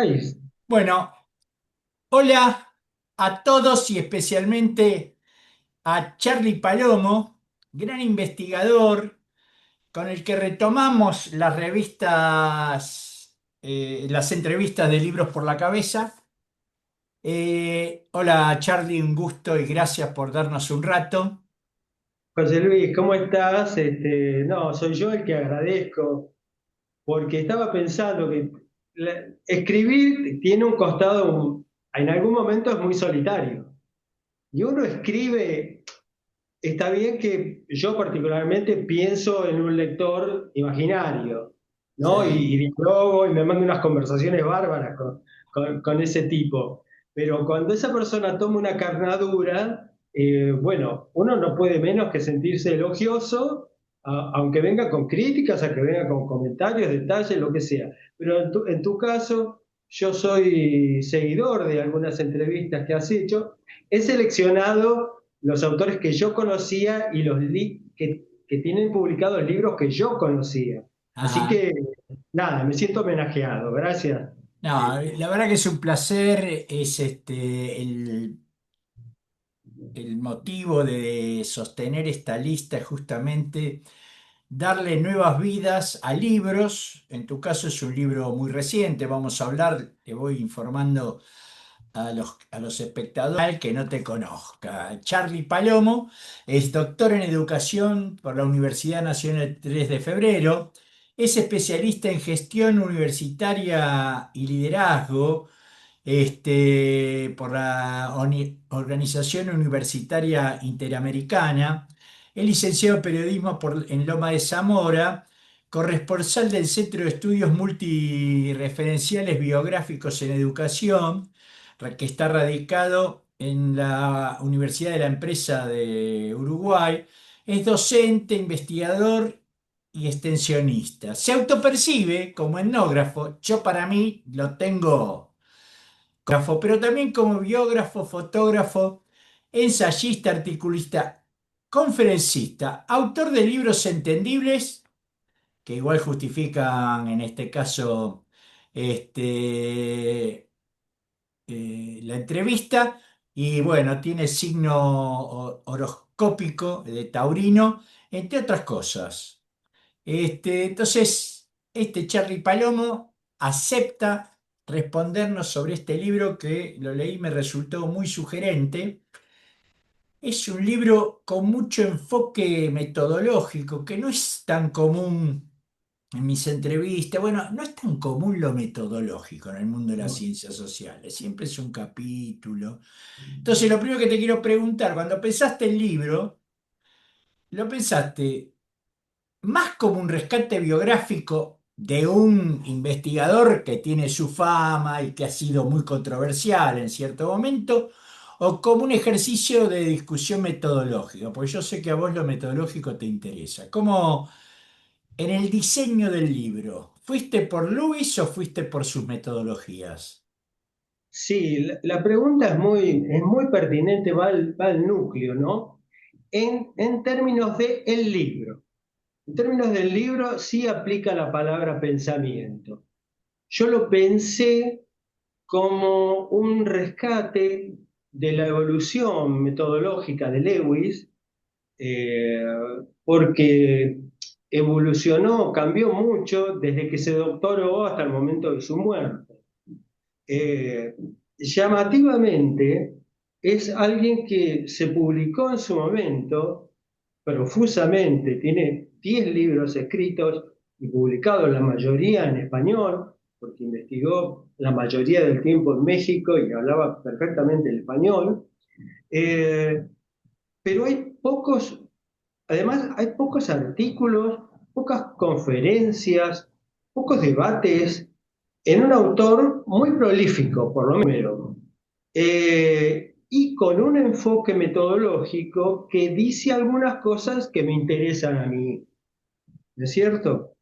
Ay, Bueno, hola a todos y especialmente a Charlie Palomo, gran investigador con el que retomamos las revistas, las entrevistas de Libros por la Cabeza. Hola Charlie, un gusto y gracias por darnos un rato. José Luis, ¿cómo estás? No, soy yo el que agradezco, porque estaba pensando que escribir tiene un costado, en algún momento es muy solitario. Y uno escribe, está bien que yo particularmente pienso en un lector imaginario, ¿no? Y Sí. dialogo y me mando unas conversaciones bárbaras con ese tipo. Pero cuando esa persona toma una carnadura, bueno, uno no puede menos que sentirse elogioso, aunque venga con críticas, aunque venga con comentarios, detalles, lo que sea. Pero en tu caso, yo soy seguidor de algunas entrevistas que has hecho. He seleccionado los autores que yo conocía y que tienen publicados libros que yo conocía. Así Ajá. que, nada, me siento homenajeado. Gracias. No, la verdad que es un placer, el motivo de sostener esta lista es justamente darle nuevas vidas a libros. En tu caso es un libro muy reciente, vamos a hablar, te voy informando a los espectadores que no te conozca. Charlie Palomo es doctor en educación por la Universidad Nacional 3 de Febrero, es especialista en gestión universitaria y liderazgo por la Organización Universitaria Interamericana. Es licenciado en periodismo en Loma de Zamora, corresponsal del Centro de Estudios Multireferenciales Biográficos en Educación, que está radicado en la Universidad de la Empresa de Uruguay. Es docente, investigador y extensionista. Se autopercibe como etnógrafo. Yo para mí lo tengo pero también como biógrafo, fotógrafo, ensayista, articulista, conferencista, autor de libros entendibles que igual justifican en este caso este, la entrevista. Y bueno, tiene signo horoscópico de Taurino, entre otras cosas. Entonces, este Charlie Palomo acepta respondernos sobre este libro que lo leí, me resultó muy sugerente. Es un libro con mucho enfoque metodológico, que no es tan común en mis entrevistas. Bueno, no es tan común lo metodológico en el mundo de las ciencias sociales, siempre es un capítulo. Entonces, lo primero que te quiero preguntar, cuando pensaste el libro, ¿lo pensaste más como un rescate biográfico de un investigador que tiene su fama y que ha sido muy controversial en cierto momento, o como un ejercicio de discusión metodológica? Porque yo sé que a vos lo metodológico te interesa. ¿Cómo en el diseño del libro, fuiste por Lewis o fuiste por sus metodologías? Sí, la pregunta es muy pertinente, va al núcleo, ¿no? En términos de el libro. En términos del libro, sí aplica la palabra pensamiento. Yo lo pensé como un rescate de la evolución metodológica de Lewis, eh, porque evolucionó, cambió mucho desde que se doctoró hasta el momento de su muerte. Eh, Llamativamente, es alguien que se publicó en su momento profusamente, tiene 10 libros escritos y publicados, la mayoría en español, porque investigó la mayoría del tiempo en México y hablaba perfectamente el español. Eh, pero además hay pocos artículos, pocas conferencias, pocos debates en un autor muy prolífico, por lo menos, y con un enfoque metodológico que dice algunas cosas que me interesan a mí, ¿no es cierto?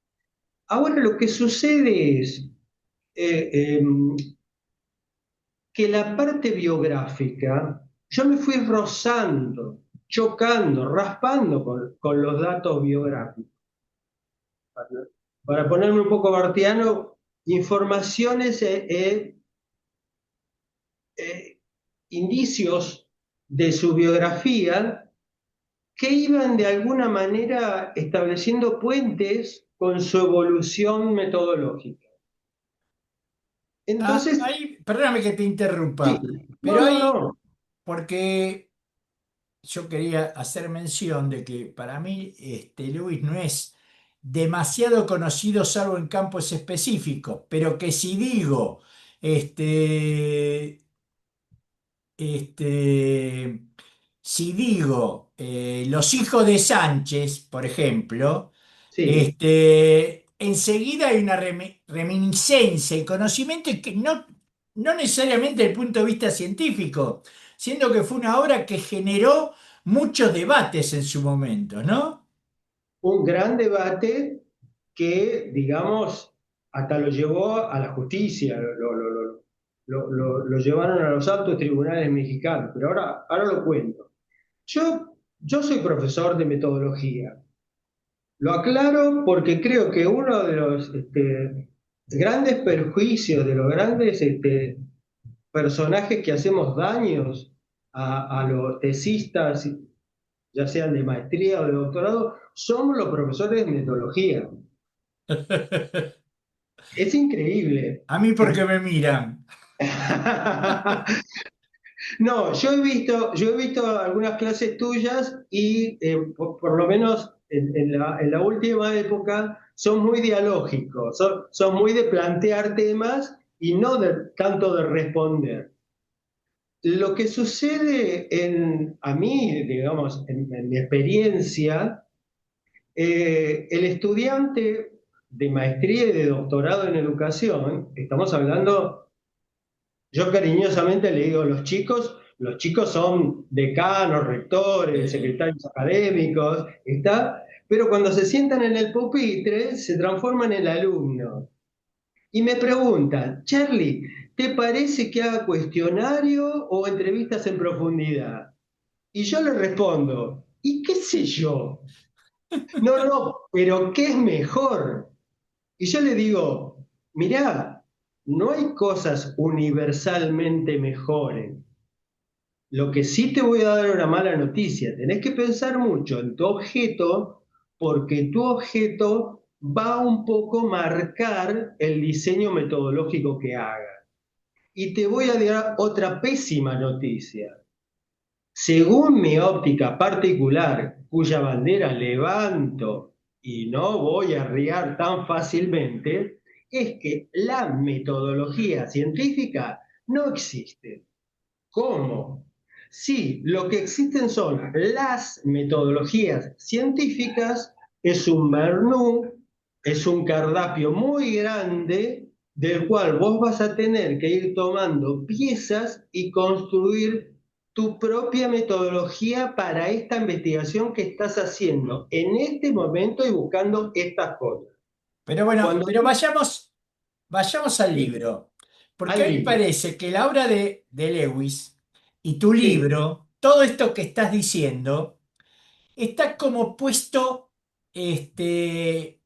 Ahora lo que sucede es eh, eh, que la parte biográfica, yo me fui rozando, chocando, raspando con los datos biográficos. Para ponerme un poco bartiano, informaciones eh, indicios de su biografía que iban de alguna manera estableciendo puentes con su evolución metodológica. Entonces, Ahí, perdóname que te sí, interrumpa, no, pero no, ahí, no, porque yo quería hacer mención de que para mí Lewis no es demasiado conocido salvo en campos específicos, pero que si digo, este, este, si digo los hijos de Sánchez, por ejemplo, sí, enseguida hay una reminiscencia y conocimiento que no necesariamente desde el punto de vista científico, siendo que fue una obra que generó muchos debates en su momento, ¿no? un gran debate que, digamos, hasta lo llevó a la justicia, lo llevaron a los altos tribunales mexicanos, pero ahora lo cuento. Yo soy profesor de metodología. Lo aclaro porque creo que uno de los grandes perjuicios, de los grandes personajes que hacemos daños a los tesistas, ya sean de maestría o de doctorado, somos los profesores de metodología. Es increíble. A mí porque me miran. No, yo he visto algunas clases tuyas y por lo menos en la última época son muy dialógicos, son muy de plantear temas y no tanto de responder. Lo que sucede a mí, digamos, en mi experiencia, el estudiante de maestría y de doctorado en educación, estamos hablando, yo cariñosamente le digo, los chicos son decanos, rectores, Eh, secretarios académicos, ¿está? Pero cuando se sientan en el pupitre, se transforman en alumnos. Y me preguntan, Charlie, ¿te parece que haga cuestionario o entrevistas en profundidad? Y yo le respondo, ¿y qué sé yo? No, no, pero ¿qué es mejor? Y yo le digo, mirá, no hay cosas universalmente mejores. Lo que sí te voy a dar una mala noticia, tenés que pensar mucho en tu objeto porque tu objeto va a un poco marcar el diseño metodológico que hagas. Y te voy a dar otra pésima noticia. Según mi óptica particular, cuya bandera levanto y no voy a arriar tan fácilmente, es que la metodología científica no existe. ¿Cómo? Sí, lo que existen son las metodologías científicas, es un menú, es un cardápio muy grande del cual vos vas a tener que ir tomando piezas y construir tu propia metodología para esta investigación que estás haciendo en este momento y buscando estas cosas. pero bueno, Cuando pero vayamos al libro, porque al a mí me libro, parece que la obra de Lewis y tu sí, libro, todo esto que estás diciendo, está como puesto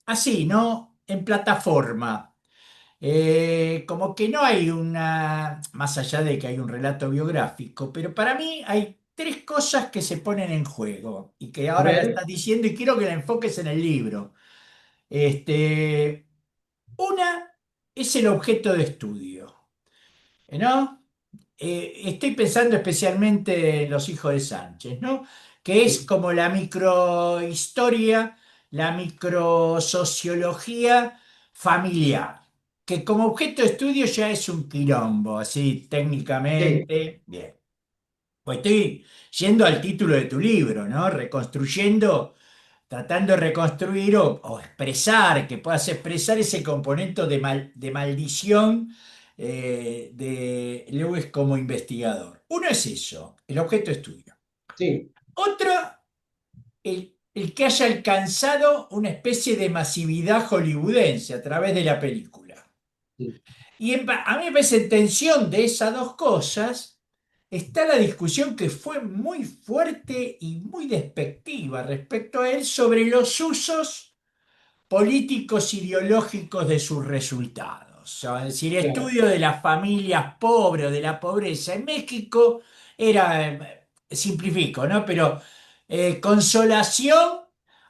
así, ¿no? En plataforma. Como que no hay más allá de que hay un relato biográfico, pero para mí hay tres cosas que se ponen en juego y que a ahora la ver, estás diciendo y quiero que la enfoques en el libro. Este, una es el objeto de estudio, ¿no? Estoy pensando especialmente en Los hijos de Sánchez, ¿no? Que es sí, como la microhistoria, la microsociología familiar, que como objeto de estudio ya es un quilombo, así sí, técnicamente, bien. Pues estoy yendo al título de tu libro, ¿no? Reconstruyendo, tratando de reconstruir o expresar, que puedas expresar ese componente de maldición de Lewis como investigador. Uno es eso, el objeto de estudio. sí, Otro, el que haya alcanzado una especie de masividad hollywoodense a través de la película. sí, Y a mí me parece en tensión de esas dos cosas está la discusión que fue muy fuerte y muy despectiva respecto a él sobre los usos políticos ideológicos de sus resultados. Es decir, Claro. estudio de las familias pobres o de la pobreza. En México era, simplifico, ¿no? Pero consolación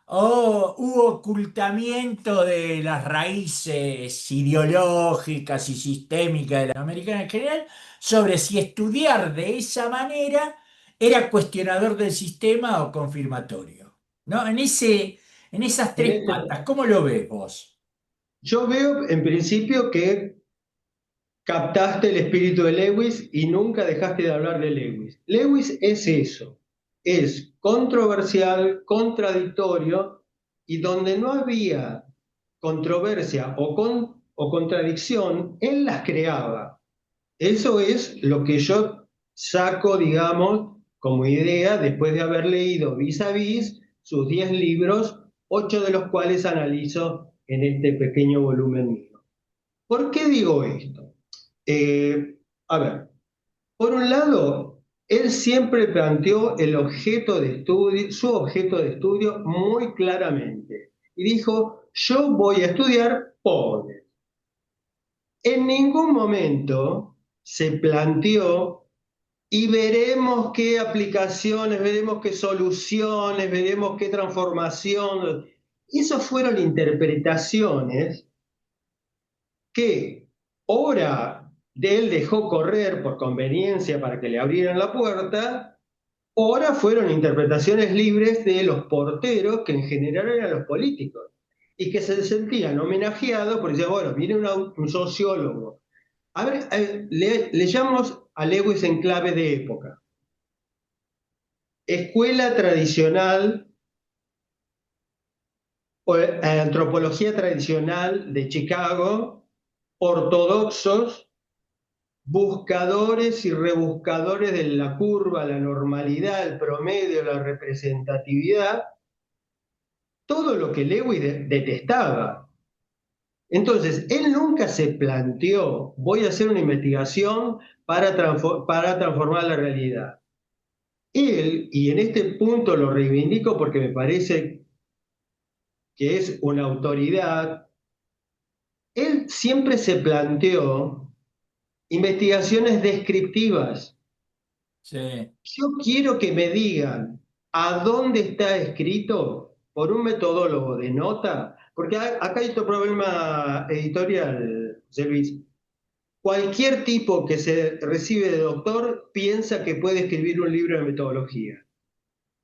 o u ocultamiento de las raíces ideológicas y sistémicas de la americana en general, sobre si estudiar de esa manera era cuestionador del sistema o confirmatorio, ¿no? En esas En tres este- patas, ¿cómo lo ves vos? yo veo en principio que captaste el espíritu de Lewis y nunca dejaste de hablar de Lewis. Lewis es eso, es controversial, contradictorio, y donde no había controversia o contradicción, él las creaba. Eso es lo que yo saco, digamos, como idea después de haber leído Vis a Vis, sus 10 libros, 8 de los cuales analizo en este pequeño volumen mío. ¿Por qué digo esto? A ver, por un lado, él siempre planteó el objeto de estudio, su objeto de estudio muy claramente. Y dijo, yo voy a estudiar pobres. En ningún momento se planteó y veremos qué aplicaciones, veremos qué soluciones, veremos qué transformación. Esas fueron interpretaciones que hora de él dejó correr por conveniencia para que le abrieran la puerta, hora fueron interpretaciones libres de los porteros, que en general eran los políticos, y que se sentían homenajeados porque decían, bueno, viene un sociólogo. A ver, le llamamos a Lewis en clave de época. Escuela tradicional, o antropología tradicional de Chicago, ortodoxos, buscadores y rebuscadores de la curva, la normalidad, el promedio, la representatividad, todo lo que Lewis detestaba. Entonces, él nunca se planteó, voy a hacer una investigación para transformar la realidad. Él, y en este punto lo reivindico porque me parece que es una autoridad, él siempre se planteó investigaciones descriptivas. Sí, Yo quiero que me digan a dónde está escrito por un metodólogo de nota, porque acá hay otro problema editorial, José Luis. Cualquier tipo que se recibe de doctor piensa que puede escribir un libro de metodología.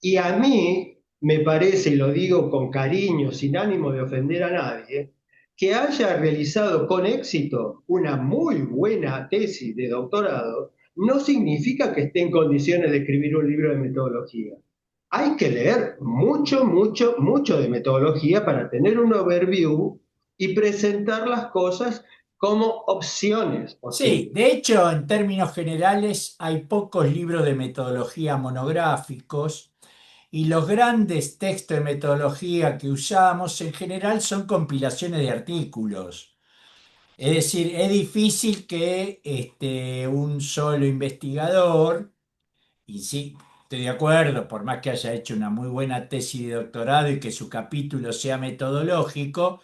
Y a mí me parece, y lo digo con cariño, sin ánimo de ofender a nadie, que haya realizado con éxito una muy buena tesis de doctorado no significa que esté en condiciones de escribir un libro de metodología. Hay que leer mucho, mucho, mucho de metodología para tener un overview y presentar las cosas como opciones sí, posibles. de hecho, en términos generales, hay pocos libros de metodología monográficos y los grandes textos de metodología que usamos en general son compilaciones de artículos. Es decir, es difícil que un solo investigador, y sí, estoy de acuerdo, por más que haya hecho una muy buena tesis de doctorado y que su capítulo sea metodológico,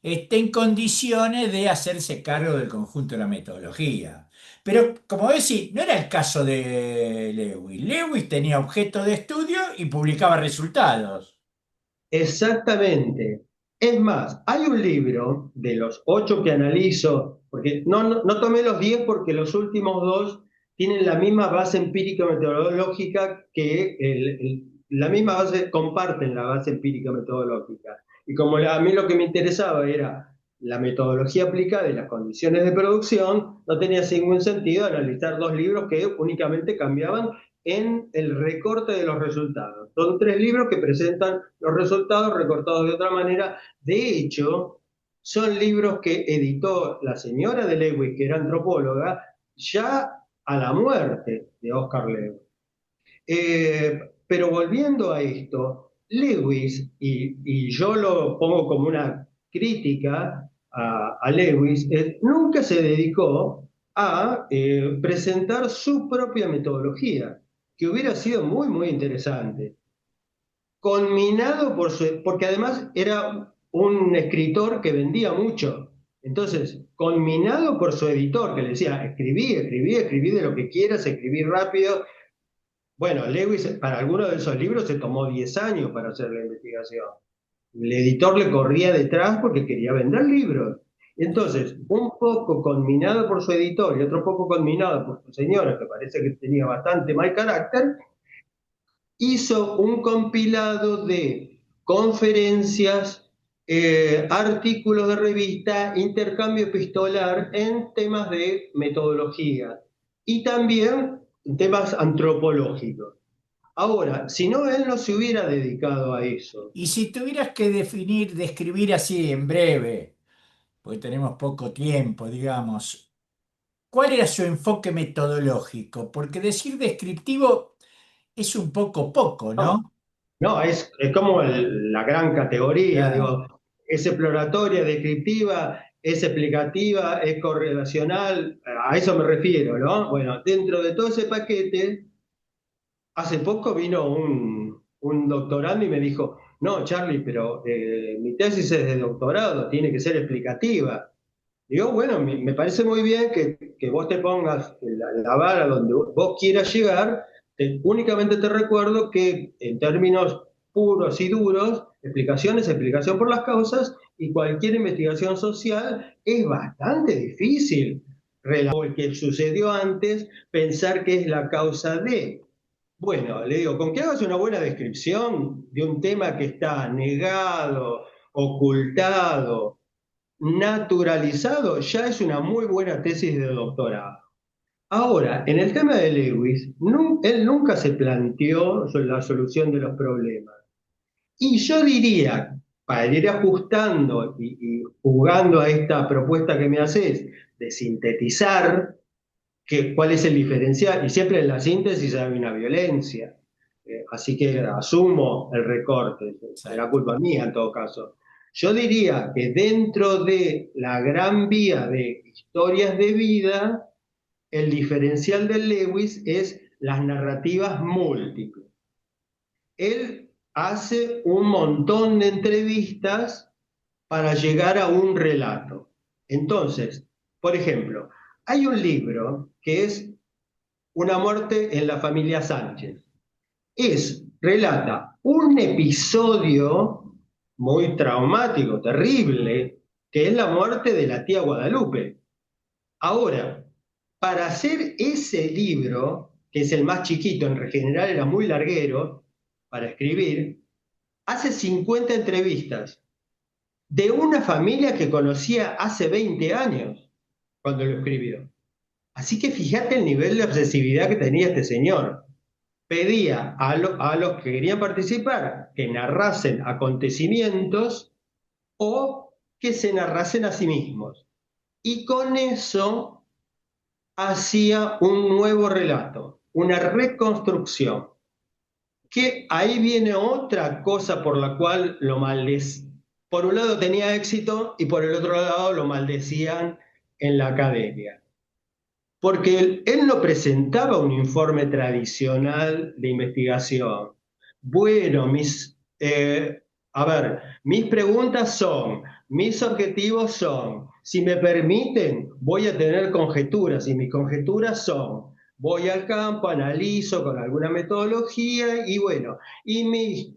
esté en condiciones de hacerse cargo del conjunto de la metodología. Pero, como decís, no era el caso de Lewis. Lewis tenía objeto de estudio y publicaba resultados. Exactamente. Es más, hay un libro de los 8 que analizo, porque no tomé los 10 porque los últimos dos tienen la misma base empírica metodológica que la misma base, comparten la base empírica metodológica. Y como a mí lo que me interesaba era la metodología aplicada y las condiciones de producción, no tenía ningún sentido analizar dos libros que únicamente cambiaban en el recorte de los resultados. Son 3 libros que presentan los resultados recortados de otra manera. De hecho, son libros que editó la señora de Lewis, que era antropóloga, ya a la muerte de Oscar Lewis. Pero volviendo a esto, Lewis, y yo lo pongo como una crítica a Lewis, nunca se dedicó a presentar su propia metodología, que hubiera sido muy, muy interesante. Conminado porque además era un escritor que vendía mucho. Entonces, conminado por su editor, que le decía, escribí, escribí, escribí de lo que quieras, escribí rápido. Bueno, Lewis, para algunos de esos libros se tomó 10 años para hacer la investigación. El editor le corría detrás porque quería vender libros. Entonces, un poco conminado por su editor y otro poco conminado por su señora, que parece que tenía bastante mal carácter, hizo un compilado de conferencias, artículos de revista, intercambio epistolar en temas de metodología y también temas antropológicos. Ahora, si no, él no se hubiera dedicado a eso. Y si tuvieras que definir, describir así en breve, porque tenemos poco tiempo, digamos, ¿cuál era su enfoque metodológico? Porque decir descriptivo es un poco poco, No, ¿no? no, es como la gran categoría, Claro. digo, es exploratoria, descriptiva, es explicativa, es correlacional, a eso me refiero, ¿no? Bueno, dentro de todo ese paquete, hace poco vino un doctorando y me dijo, no, Charlie, pero mi tesis es de doctorado, tiene que ser explicativa. Digo, bueno, me parece muy bien que vos te pongas la vara donde vos quieras llegar. Únicamente te recuerdo que en términos puros y duros, explicación es explicación por las causas y cualquier investigación social es bastante difícil. O el que sucedió antes, pensar que es la causa de. Bueno, le digo, con que hagas una buena descripción de un tema que está negado, ocultado, naturalizado, ya es una muy buena tesis de doctorado. Ahora, en el tema de Lewis, él nunca se planteó la solución de los problemas. Y yo diría, para ir ajustando y jugando a esta propuesta que me haces de sintetizar, cuál es el diferencial, y siempre en la síntesis hay una violencia. Así que asumo el recorte, será Exacto. culpa mía en todo caso. Yo diría que dentro de la gran vía de historias de vida, el diferencial de Lewis es las narrativas múltiples. Él hace un montón de entrevistas para llegar a un relato. Entonces, por ejemplo, hay un libro que es Una muerte en la familia Sánchez. Relata un episodio muy traumático, terrible, que es la muerte de la tía Guadalupe. Ahora, para hacer ese libro, que es el más chiquito, en general era muy larguero para escribir, hace 50 entrevistas de una familia que conocía hace 20 años cuando lo escribió. Así que fíjate el nivel de obsesividad que tenía este señor. Pedía a los que querían participar que narrasen acontecimientos o que se narrasen a sí mismos. Y con eso hacía un nuevo relato, una reconstrucción, que ahí viene otra cosa por la cual lo maldecían. Por un lado tenía éxito y por el otro lado lo maldecían en la academia. Porque él no presentaba un informe tradicional de investigación. Bueno, a ver, mis preguntas son, mis objetivos son, si me permiten, voy a tener conjeturas, y mis conjeturas son, voy al campo, analizo con alguna metodología, y bueno, y mis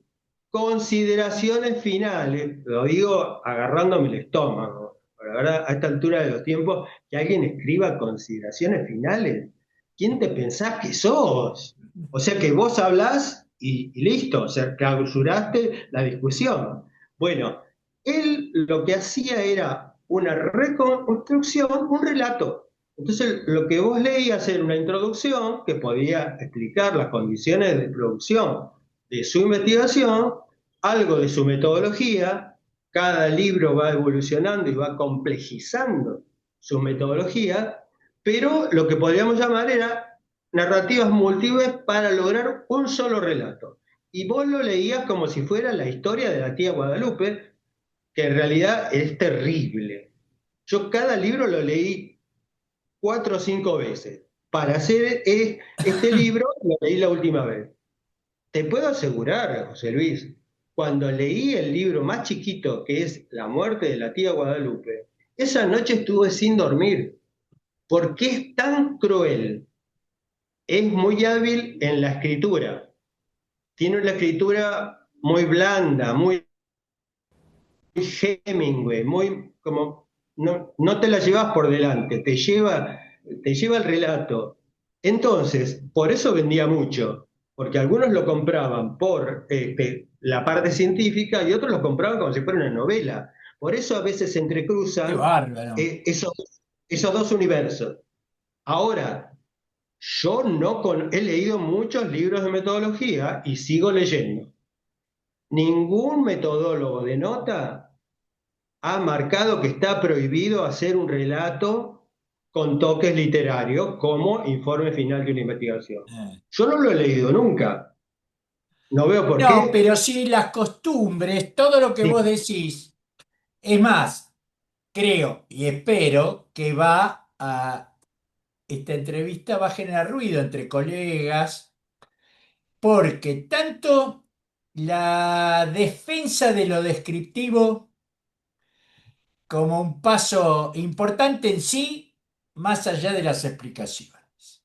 consideraciones finales, lo digo agarrándome el estómago, pero ahora a esta altura de los tiempos, que alguien escriba consideraciones finales. ¿Quién te pensás que sos? O sea que vos hablás y listo, o sea, clausuraste la discusión. Bueno, él lo que hacía era una reconstrucción, un relato. Entonces, lo que vos leías era una introducción que podía explicar las condiciones de producción de su investigación, algo de su metodología. Cada libro va evolucionando y va complejizando su metodología, pero lo que podríamos llamar era narrativas múltiples para lograr un solo relato. Y vos lo leías como si fuera la historia de la tía Guadalupe, que en realidad es terrible. Yo cada libro lo leí 4 o 5 veces. Para hacer este libro lo leí la última vez. Te puedo asegurar, José Luis, cuando leí el libro más chiquito, que es La muerte de la tía Guadalupe, Esa noche estuve sin dormir. ¿Por qué es tan cruel? Es muy hábil en la escritura. Tiene una escritura muy blanda, muy Hemingway, muy como no te la llevas por delante, te lleva el relato. Entonces, por eso vendía mucho, porque algunos lo compraban por la parte científica y otros lo compraban como si fuera una novela. Por eso a veces se Qué entrecruzan bárbaro. esos, esos dos universos. Ahora, yo no he leído muchos libros de metodología y sigo leyendo. Ningún metodólogo de nota ha marcado que está prohibido hacer un relato con toques literarios como informe final de una investigación. Eh. Yo no lo he leído nunca, no veo por No, qué. pero sí las costumbres, todo lo que vos Sí, decís. Es más, creo y espero que esta entrevista va a generar ruido entre colegas, porque tanto la defensa de lo descriptivo como un paso importante en sí, más allá de las explicaciones.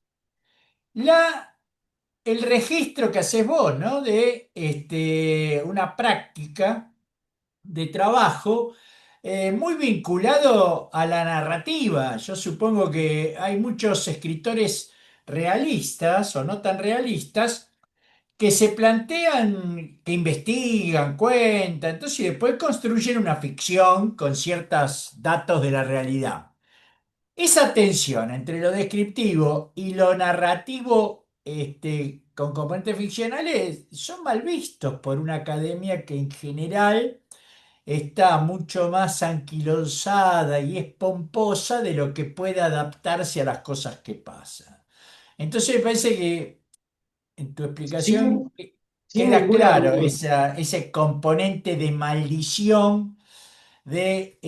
La, el registro que haces vos, ¿no? De una práctica de trabajo muy vinculado a la narrativa. Yo supongo que hay muchos escritores realistas o no tan realistas que se plantean, que investigan, cuentan, entonces y después construyen una ficción con ciertos datos de la realidad. Esa tensión entre lo descriptivo y lo narrativo con componentes ficcionales son mal vistos por una academia que en general está mucho más anquilosada y es pomposa de lo que puede adaptarse a las cosas que pasan. Entonces me parece que en tu explicación sin, sin queda ninguna claro duda. ese componente de maldición de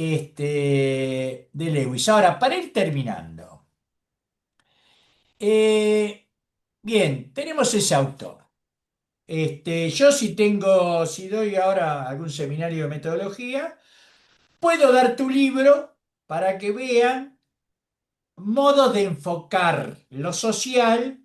Lewis. Ahora, para ir terminando, eh, bien, tenemos ese autor. Yo si doy ahora algún seminario de metodología, puedo dar tu libro para que vean modos de enfocar lo social,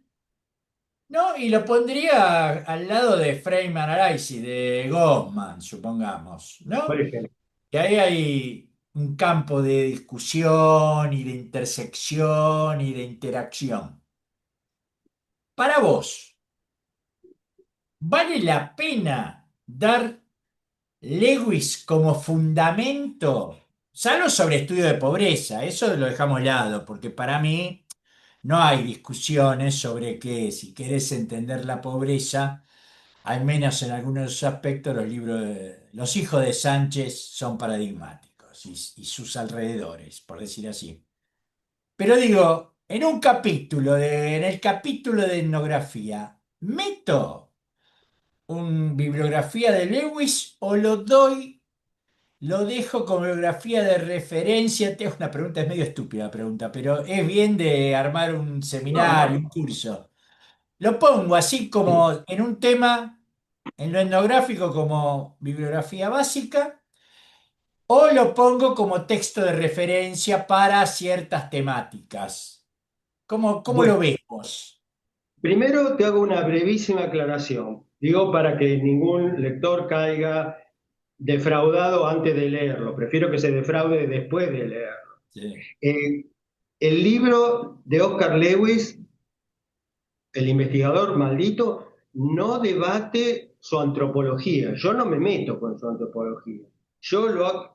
¿no? Y lo pondría al lado de Frame Analysis, de Goffman, supongamos, Por ¿no? ejemplo. Que ahí hay un campo de discusión y de intersección y de interacción. Para vos, ¿vale la pena dar Lewis como fundamento? Salvo sobre estudio de pobreza, eso lo dejamos de lado, porque para mí no hay discusiones sobre que si querés entender la pobreza, al menos en algunos aspectos, los libros de los hijos de Sánchez son paradigmáticos y sus alrededores, por decir así. Pero digo, en el capítulo de etnografía, ¿meto una bibliografía de Lewis o lo dejo como bibliografía de referencia? Te hago una pregunta, es medio estúpida la pregunta, pero es bien de armar un No, seminario, no. un curso. Lo pongo así como en un tema, en lo etnográfico como bibliografía básica, o lo pongo como texto de referencia para ciertas temáticas. ¿Cómo lo Bueno, ves vos? primero te hago una brevísima aclaración. Digo para que ningún lector caiga defraudado antes de leerlo. Prefiero que se defraude después de leerlo. Sí. Eh, el libro de Oscar Lewis, El investigador maldito, no debate su antropología. Yo no me meto con su antropología.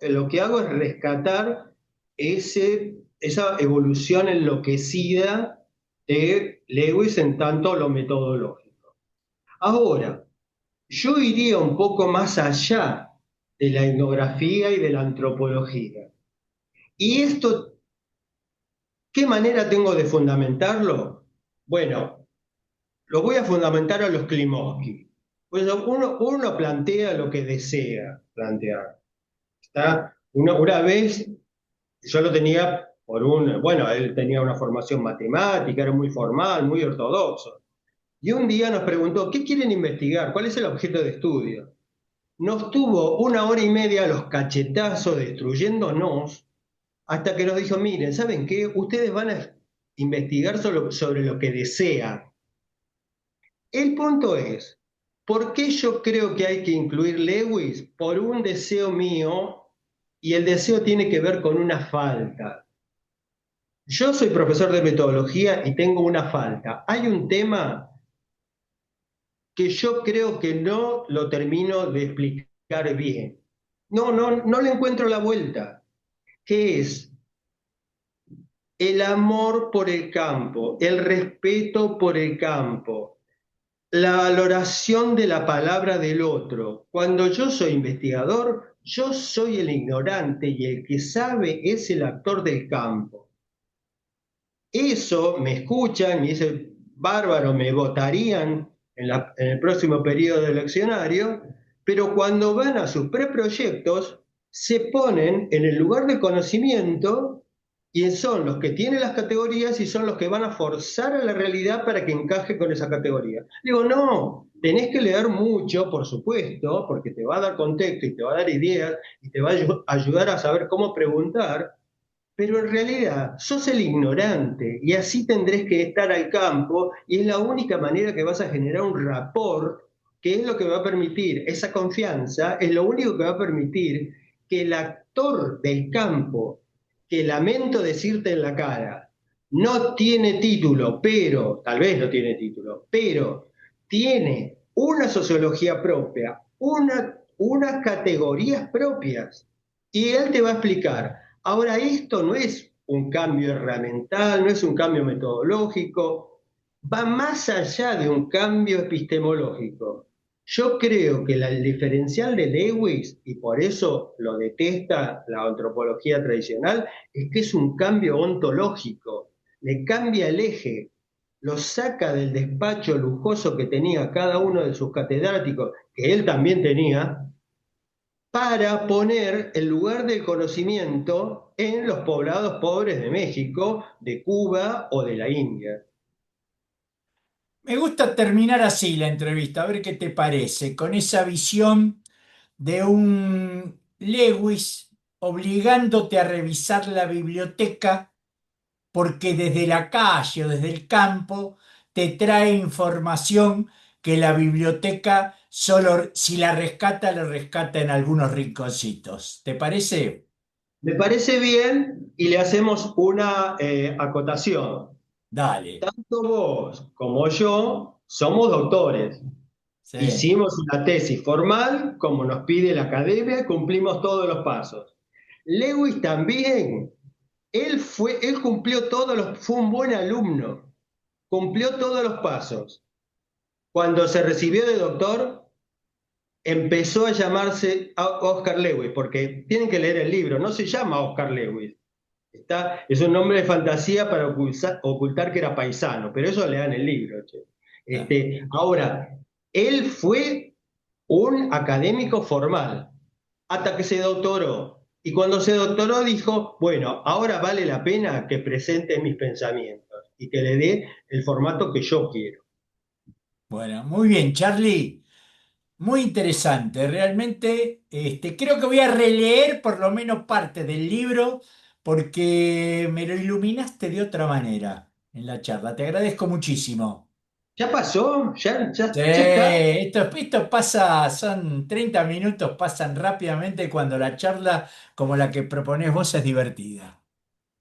Lo que hago es rescatar esa evolución enloquecida de Lewis en tanto lo metodológico. Ahora, yo iría un poco más allá de la etnografía y de la antropología. ¿Y esto qué manera tengo de fundamentarlo? Bueno, lo voy a fundamentar a los Klimovsky. Pues uno plantea lo que desea plantear. ¿Está? Una vez yo lo tenía bueno, él tenía una formación matemática, era muy formal, muy ortodoxo. Y un día nos preguntó, ¿qué quieren investigar? ¿Cuál es el objeto de estudio? Nos tuvo una hora y media a los cachetazos destruyéndonos hasta que nos dijo, miren, ¿saben qué? Ustedes van a investigar sobre lo que desean. El punto es, ¿por qué yo creo que hay que incluir Lewis? Por un deseo mío, y el deseo tiene que ver con una falta. Yo soy profesor de metodología y tengo una falta. Hay un tema que yo creo que no lo termino de explicar bien. No le encuentro la vuelta, que es el amor por el campo, el respeto por el campo, la valoración de la palabra del otro. Cuando yo soy investigador, yo soy el ignorante y el que sabe es el actor del campo. Eso me escuchan y ese bárbaro me votarían en el próximo periodo eleccionario, pero cuando van a sus preproyectos se ponen en el lugar de conocimiento y son los que tienen las categorías y son los que van a forzar a la realidad para que encaje con esa categoría. Digo, no, tenés que leer mucho, por supuesto, porque te va a dar contexto y te va a dar ideas y te va a ayudar a saber cómo preguntar, pero en realidad sos el ignorante y así tendrés que estar al campo y es la única manera que vas a generar un rapport, que es lo que va a permitir, esa confianza es lo único que va a permitir que el actor del campo, que lamento decirte en la cara, no tiene título, pero, tal vez no tiene título, pero tiene una sociología propia, unas categorías propias, y él te va a explicar. Ahora, esto no es un cambio herramental, no es un cambio metodológico, va más allá de un cambio epistemológico. Yo creo que el diferencial de Lewis, y por eso lo detesta la antropología tradicional, es que es un cambio ontológico, le cambia el eje, lo saca del despacho lujoso que tenía cada uno de sus catedráticos, que él también tenía, para poner el lugar del conocimiento en los poblados pobres de México, de Cuba o de la India. Me gusta terminar así la entrevista, a ver qué te parece, con esa visión de un Lewis obligándote a revisar la biblioteca porque desde la calle o desde el campo te trae información que la biblioteca solo si la rescata, lo rescata en algunos rinconcitos. ¿Te parece? Me parece bien y le hacemos una acotación. Dale. Tanto vos como yo somos doctores. Sí. Hicimos una tesis formal, como nos pide la academia, cumplimos todos los pasos. Lewis también, él cumplió fue un buen alumno, cumplió todos los pasos. Cuando se recibió de doctor, empezó a llamarse Oscar Lewis, porque tienen que leer el libro, no se llama Oscar Lewis. Es un nombre de fantasía para ocultar que era paisano, pero eso le dan el libro. Che. Ah. Ahora, él fue un académico formal hasta que se doctoró. Y cuando se doctoró dijo, bueno, ahora vale la pena que presente mis pensamientos y que le dé el formato que yo quiero. Bueno, muy bien, Charlie. Muy interesante. Realmente, creo que voy a releer por lo menos parte del libro porque me lo iluminaste de otra manera en la charla. Te agradezco muchísimo. ¿Ya pasó? Sí, Ya está? esto pasa, son 30 minutos, pasan rápidamente cuando la charla como la que proponés vos es divertida.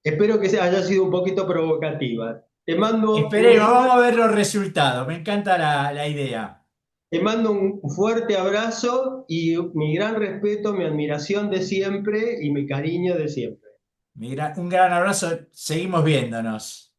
Espero que haya sido un poquito provocativa. Esperemos, vamos a ver los resultados. Me encanta la idea. Te mando un fuerte abrazo y mi gran respeto, mi admiración de siempre y mi cariño de siempre. Un gran abrazo, seguimos viéndonos.